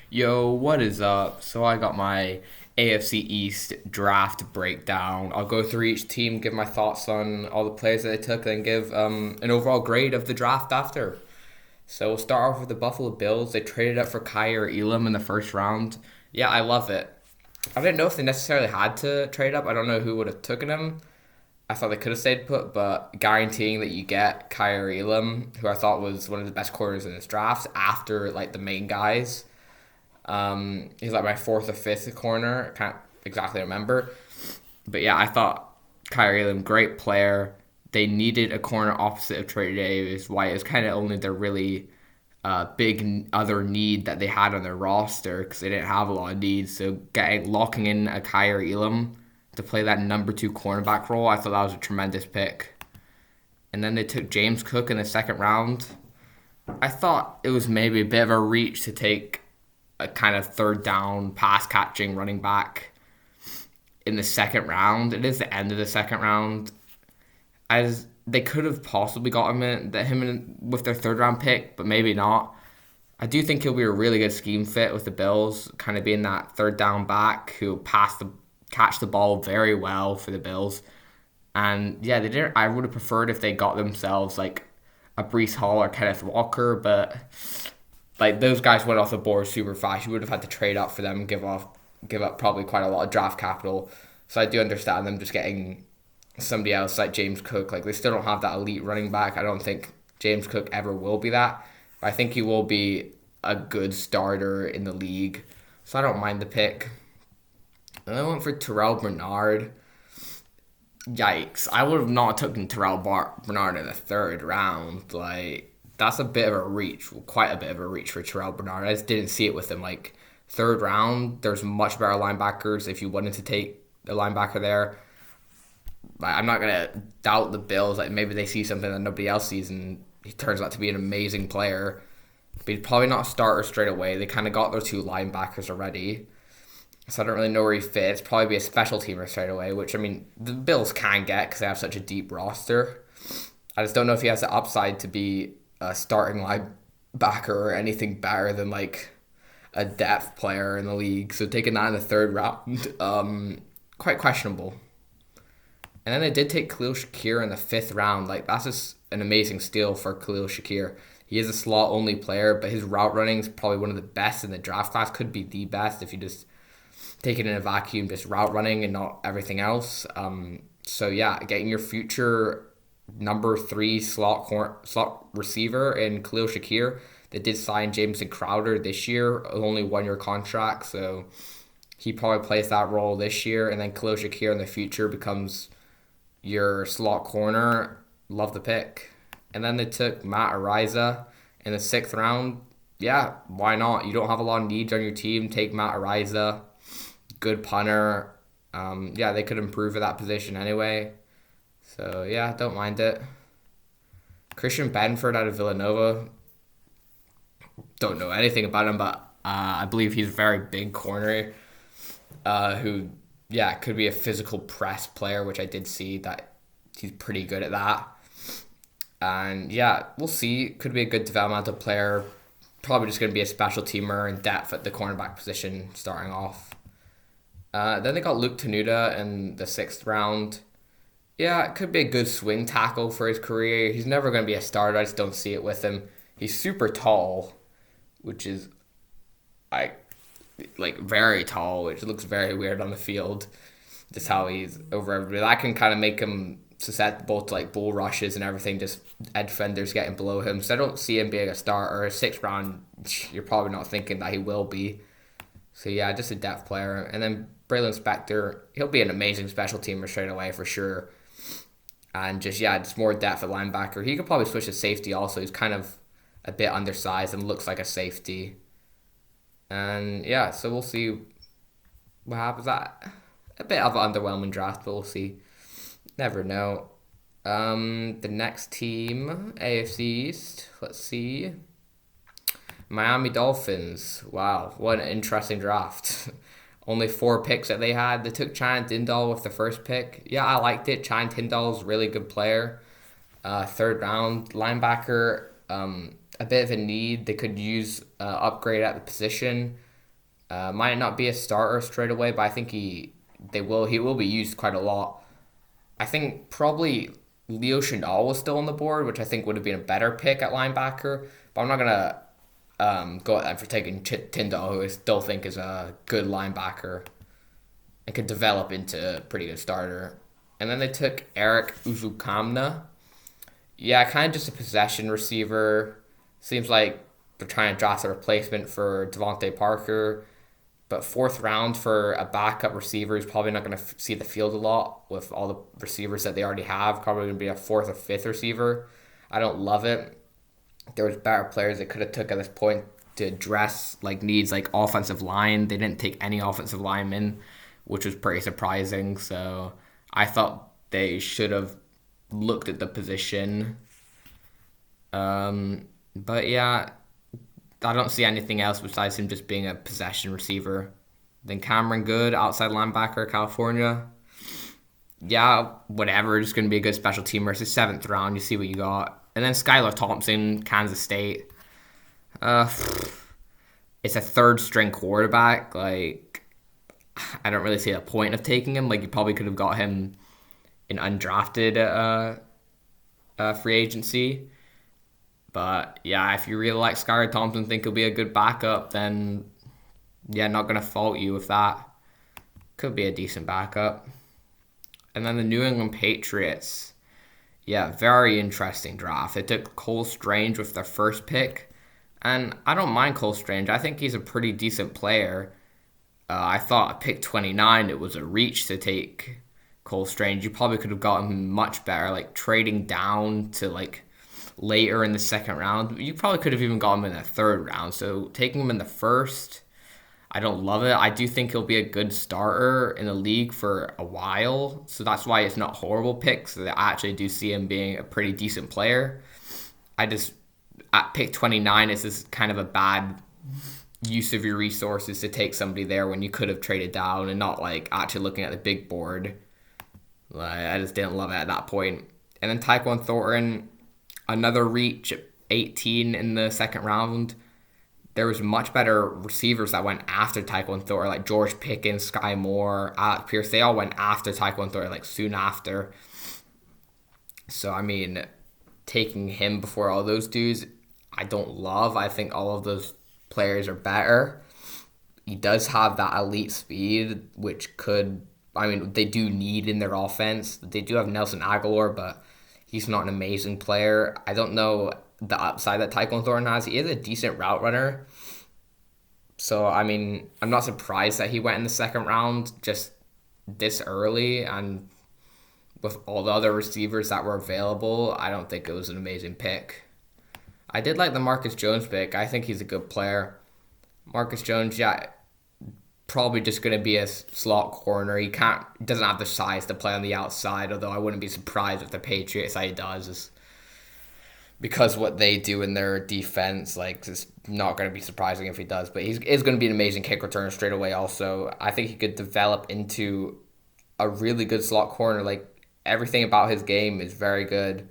Yo, what is up? So I got my AFC East draft breakdown. I'll go through each team, give my thoughts on all the players that they took, and give an overall grade of the draft after. So we'll start off with the Buffalo Bills. They traded up for Kyer Elam in the first round. Yeah, I love it. I didn't know if they necessarily had to trade up. I don't know who would have taken him. I thought they could have stayed put, but guaranteeing that you get Kyer Elam, who I thought was one of the best corners in this draft after like the main guys. He's like my fourth or fifth corner. I can't exactly remember. But yeah, I thought Kyrie Elam, great player. They needed a corner opposite of Trey Davis. Why it's kind of only their really big other need that they had on their roster because they didn't have a lot of needs. So locking in a Kyrie Elam to play that number two cornerback role, I thought that was a tremendous pick. And then they took James Cook in the second round. I thought it was maybe a bit of a reach to take a kind of third down pass catching running back in the second round. It is the end of the second round. As they could have possibly got him with their third round pick, but maybe not. I do think he'll be a really good scheme fit with the Bills, kind of being that third down back who catch the ball very well for the Bills. And yeah, they didn't. I would have preferred if they got themselves like a Brees Hall or Kenneth Walker, but like those guys went off the board super fast. You would have had to trade up for them and give up probably quite a lot of draft capital. So I do understand them just getting somebody else like James Cook. Like they still don't have that elite running back. I don't think James Cook ever will be that. But I think he will be a good starter in the league. So I don't mind the pick. And I went for Terrell Bernard. Yikes. I would have not taken Bernard in the third round. Like, that's a bit of a reach, quite a bit of a reach for Terrell Bernard. I just didn't see it with him. Like, third round, there's much better linebackers if you wanted to take a linebacker there. I'm not going to doubt the Bills. Like, maybe they see something that nobody else sees, and he turns out to be an amazing player. But he's probably not a starter straight away. They kind of got their two linebackers already. So I don't really know where he fits. Probably be a special teamer straight away, which, I mean, the Bills can get because they have such a deep roster. I just don't know if he has the upside to be a starting linebacker or anything better than, like, a depth player in the league. So taking that in the third round, quite questionable. And then they did take Khalil Shakir in the fifth round. Like, that's just an amazing steal for Khalil Shakir. He is a slot-only player, but his route running is probably one of the best in the draft class. Could be the best if you just take it in a vacuum, just route running and not everything else. So yeah, getting your future number three slot receiver in Khalil Shakir. They did sign Jameson Crowder this year, only 1 year contract, so he probably plays that role this year, and then Khalil Shakir in the future becomes your slot corner. Love the pick. And then they took Matt Ariza in the sixth round. Yeah, why not? You don't have a lot of needs on your team. Take Matt Ariza. Good punter. Yeah, they could improve at that position anyway. So, yeah, don't mind it. Christian Benford out of Villanova. Don't know anything about him, but I believe he's a very big corner who, yeah, could be a physical press player, which I did see that he's pretty good at that. And, yeah, we'll see. Could be a good developmental player. Probably just going to be a special teamer in depth at the cornerback position starting off. Then they got Luke Tenuta in the sixth round. Yeah, it could be a good swing tackle for his career. He's never going to be a starter. I just don't see it with him. He's super tall, which is like very tall, which looks very weird on the field. Just how he's over everybody. That can kind of make him susceptible to like bull rushes and everything, just edge defenders getting below him. So I don't see him being a starter. Sixth round, you're probably not thinking that he will be. So yeah, just a depth player. And then Braylon Spector, he'll be an amazing special teamer straight away for sure. And just more depth at linebacker. He could probably switch to safety also. He's kind of a bit undersized and looks like a safety. And yeah, so we'll see what happens. That a bit of an underwhelming draft, but we'll see. Never know. The next team, AFC East. Let's see. Miami Dolphins. Wow, what an interesting draft. Only 4 picks that they had. They took Chant Tindall with the first pick. Yeah, I liked it. Chant Tindall's a really good player. Third round linebacker. A bit of a need. They could use upgrade at the position. Might not be a starter straight away, but I think he will be used quite a lot. I think probably Leo Chenal was still on the board, which I think would have been a better pick at linebacker. But I'm not gonna go at them for taking Tyndall, who I still think is a good linebacker and could develop into a pretty good starter. And then they took Eric Uzukamna. Yeah, kind of just a possession receiver. Seems like they're trying to draft a replacement for Devontae Parker. But fourth round for a backup receiver who's probably not going to see the field a lot with all the receivers that they already have. Probably going to be a fourth or fifth receiver. I don't love it. There was better players they could have took at this point to address like needs like offensive line. They didn't take any offensive linemen, which was pretty surprising. So I thought they should have looked at the position. But yeah, I don't see anything else besides him just being a possession receiver. Then Cameron Good, outside linebacker, California. Yeah, whatever. Just going to be a good special teamer. It's the seventh round. You see what you got. And then Skylar Thompson, Kansas State. It's a third string quarterback. Like, I don't really see the point of taking him. Like, you probably could have got him in undrafted free agency. But yeah, if you really like Skylar Thompson, think he'll be a good backup, then yeah, not gonna fault you with that. Could be a decent backup. And then the New England Patriots. Yeah, very interesting draft. They took Cole Strange with their first pick. And I don't mind Cole Strange. I think he's a pretty decent player. I thought at pick 29 it was a reach to take Cole Strange. You probably could have gotten much better, like trading down to like later in the second round. You probably could have even got him in the third round. So taking him in the first, I don't love it. I do think he'll be a good starter in the league for a while. So that's why it's not horrible picks. I actually do see him being a pretty decent player. At pick 29, it's just kind of a bad use of your resources to take somebody there when you could have traded down and not like actually looking at the big board. I just didn't love it at that point. And then Tyquan Thornton, another reach at 18 in the second round. There was much better receivers that went after Tyquan Thornton, like George Pickens, Sky Moore, Alec Pierce. They all went after Tyquan Thornton, like soon after. So, I mean, taking him before all those dudes, I don't love. I think all of those players are better. He does have that elite speed, which they do need in their offense. They do have Nelson Aguilar, but he's not an amazing player. I don't know the upside that Tyquan Thornton has. He is a decent route runner. So, I mean, I'm not surprised that he went in the second round just this early. And with all the other receivers that were available, I don't think it was an amazing pick. I did like the Marcus Jones pick. I think he's a good player. Marcus Jones, yeah, probably just going to be a slot corner. He doesn't have the size to play on the outside, although I wouldn't be surprised if the Patriots say he does. Because what they do in their defense, like, it's not going to be surprising if he does. But he's going to be an amazing kick returner straight away also. I think he could develop into a really good slot corner. Like, everything about his game is very good.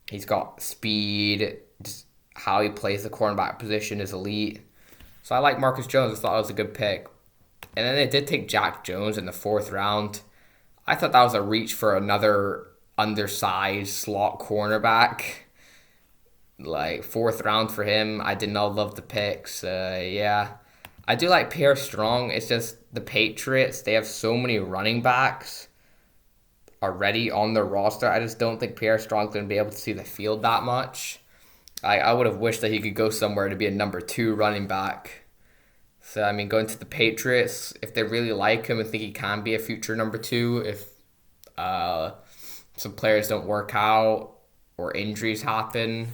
He's got speed. Just how he plays the cornerback position is elite. So I like Marcus Jones. I thought it was a good pick. And then they did take Jack Jones in the fourth round. I thought that was a reach for another undersized slot cornerback. Like, fourth round for him. I did not love the picks. Yeah. I do like Pierre Strong. It's just the Patriots, they have so many running backs already on their roster. I just don't think Pierre Strong's going to be able to see the field that much. I would have wished that he could go somewhere to be a number 2 running back. So, I mean, going to the Patriots, if they really like him and think he can be a future number 2, if some players don't work out or injuries happen,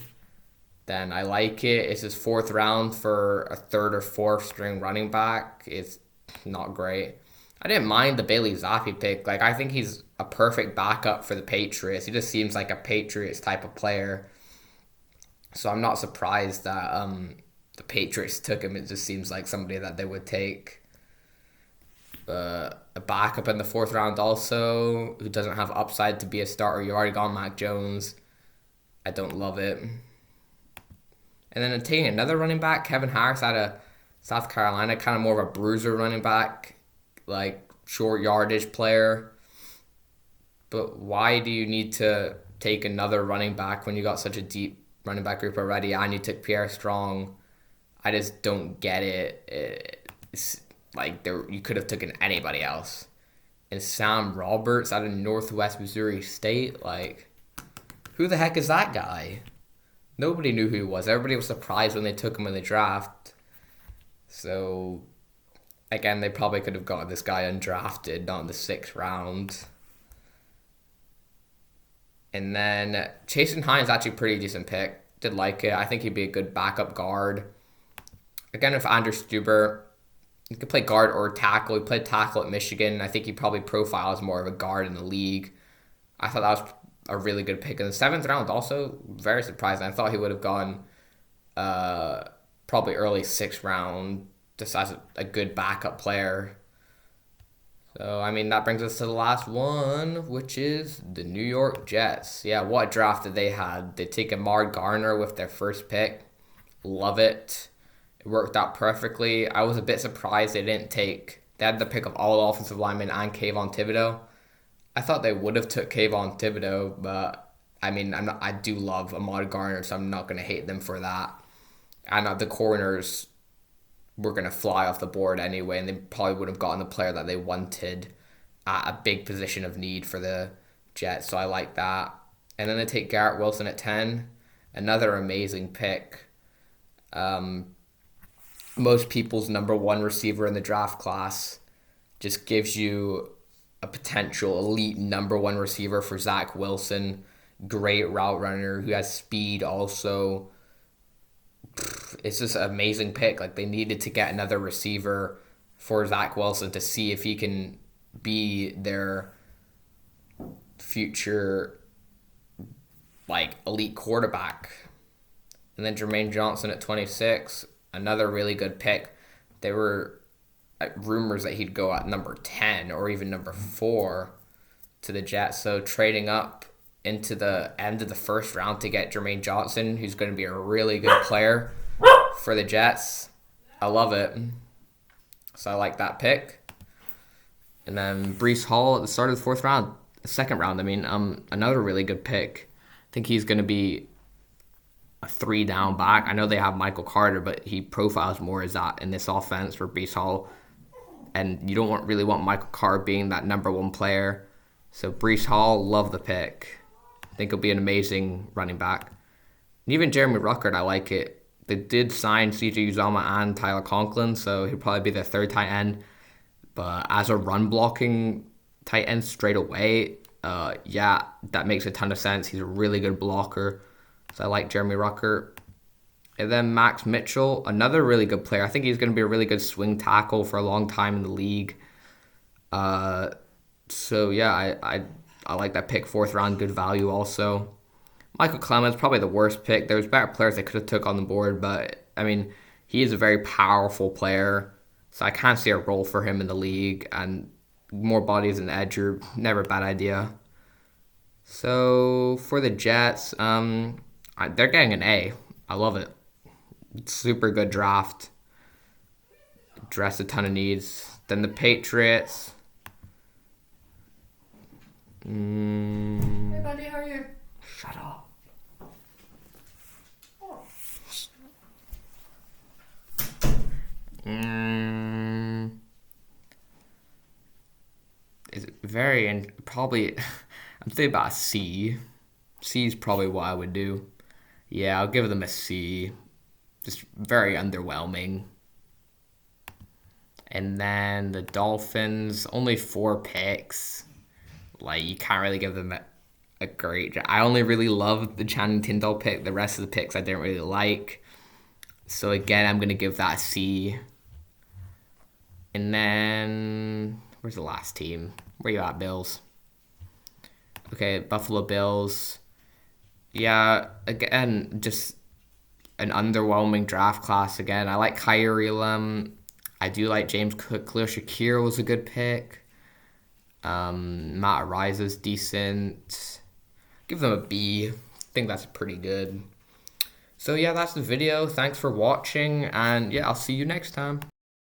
then I like it. It's his fourth round for a third or fourth string running back. It's not great. I didn't mind the Bailey Zappi pick. Like, I think he's a perfect backup for the Patriots. He just seems like a Patriots type of player. So I'm not surprised that the Patriots took him. It just seems like somebody that they would take. A backup in the fourth round also, who doesn't have upside to be a starter. You already got Mac Jones. I don't love it. And then taking another running back, Kevin Harris out of South Carolina, kind of more of a bruiser running back, like short yardage player. But why do you need to take another running back when you got such a deep running back group already and you took Pierre Strong? I just don't get it. It's like you could have taken anybody else. And Sam Roberts out of Northwest Missouri State, like, who the heck is that guy? Nobody knew who he was. Everybody was surprised when they took him in the draft. So, again, they probably could have got this guy undrafted, not in the 6th round. And then Jason Hines, actually pretty decent pick. Did like it. I think he'd be a good backup guard. Again, if Andrew Stuber, he could play guard or tackle. He played tackle at Michigan. I think he probably profiles more of a guard in the league. I thought that was a really good pick. In the 7th round, also very surprising. I thought he would have gone probably early 6th round just as a good backup player. So, I mean, that brings us to the last one, which is the New York Jets. Yeah, what a draft did they had. They take Amar Garner with their first pick. Love it. It worked out perfectly. I was a bit surprised they didn't take... They had the pick of all offensive linemen and Kayvon Thibodeau. I thought they would have took Kayvon Thibodeau, but, I mean, I do love Amar Garner, so I'm not going to hate them for that. And the corners were going to fly off the board anyway, and they probably would have gotten the player that they wanted at a big position of need for the Jets, so I like that. And then they take Garrett Wilson at 10, another amazing pick. Most people's number one receiver in the draft class, just gives you a potential elite number one receiver for Zach Wilson. Great route runner who has speed also. It's just an amazing pick. Like, they needed to get another receiver for Zach Wilson to see if he can be their future, like, elite quarterback. And then Jermaine Johnson at 26, another really good pick. There were rumors that he'd go at number 10 or even number 4 to the Jets. So trading up into the end of the 1st round to get Jermaine Johnson, who's going to be a really good player for the Jets. I love it. So I like that pick. And then Breece Hall at the start of the 4th round, the 2nd round. I mean, another really good pick. I think he's going to be a 3-down back. I know they have Michael Carter, but he profiles more as that in this offense for Breece Hall. And you don't really want Michael Carter being that number 1 player. So Breece Hall, love the pick. I think he'll be an amazing running back. And even Jeremy Ruckert, I like it. They did sign CJ Uzomah and Tyler Conklin, so he'll probably be the 3rd tight end. But as a run-blocking tight end straight away, yeah, that makes a ton of sense. He's a really good blocker. So I like Jeremy Ruckert. And then Max Mitchell, another really good player. I think he's going to be a really good swing tackle for a long time in the league. So yeah, I like that pick. 4th round, good value also. Michael Clemens, probably the worst pick. There's better players they could have took on the board, but I mean, he is a very powerful player. So I can't see a role for him in the league, and more bodies and edge are never a bad idea. So for the Jets, they're getting an A. I love it. Super good draft. Addressed a ton of needs. Then the Patriots. Hey buddy, how are you? Shut up. Oh. Is it very probably? I'm thinking about a C. C is probably what I would do. Yeah, I'll give them a C. Just very underwhelming. And then the Dolphins, only 4 picks. Like, you can't really give them a great... I only really loved the Channing Tindall pick. The rest of the picks I didn't really like. So, again, I'm going to give that a C. And then... Where's the last team? Where you at, Bills? Okay, Buffalo Bills. Yeah, again, just an underwhelming draft class again. I like Kyrie Elam. I do like James Cook. Khalil Shakir was a good pick. Matt Ariza's decent. Give them a B. I think that's pretty good. So yeah, that's the video. Thanks for watching, and yeah, I'll see you next time.